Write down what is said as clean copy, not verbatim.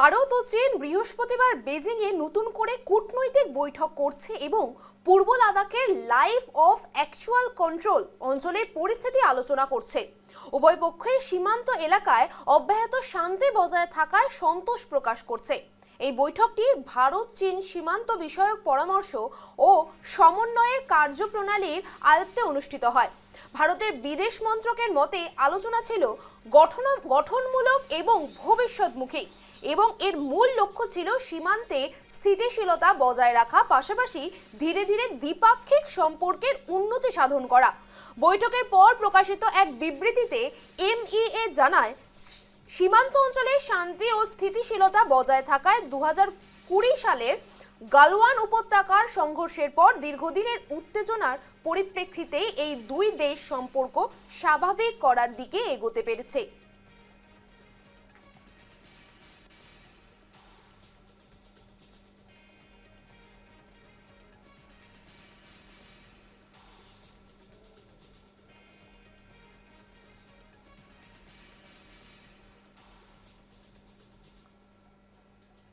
ভারত ও চীন বৃহস্পতিবার বেজিংয়ে নতুন করে কূটনৈতিক বৈঠক করছে এবং পূর্ব লাদাখের লাইফ অফ অ্যাকচুয়াল কন্ট্রোল অঞ্চলের পরিস্থিতি আলোচনা করছে। উভয় পক্ষই সীমান্ত এলাকায় অব্যাহত শান্তি বজায় থাকায় সন্তোষ প্রকাশ করছে। এই বৈঠকটি ভারত চীন সীমান্ত বিষয়ক পরামর্শ ও সমন্বয়ের কার্যপ্রণালীর আয়ত্তে অনুষ্ঠিত হয়। ভারতের বিদেশ মন্ত্রকের মতে আলোচনা ছিল গঠনমূলক এবং ভবিষ্যৎমুখী এবং এর মূল লক্ষ্য ছিল সীমান্তে স্থিতিশীলতা বজায় রাখা, পাশাপাশি ধীরে ধীরে দ্বিপাক্ষিক সম্পর্কের উন্নতি সাধন করা। বৈঠকের পর প্রকাশিত এক বিবৃতিতে এমইএ জানায়, সীমান্ত অঞ্চলে শান্তি ও স্থিতিশীলতা বজায় থাকায় 2020 সালের গালওয়ান উপত্যকার সংঘর্ষের পর দীর্ঘদিনের উত্তেজনার পরিপ্রেক্ষিতে এই দুই দেশ সম্পর্ক স্বাভাবিক করার দিকে এগোতে পেরেছে।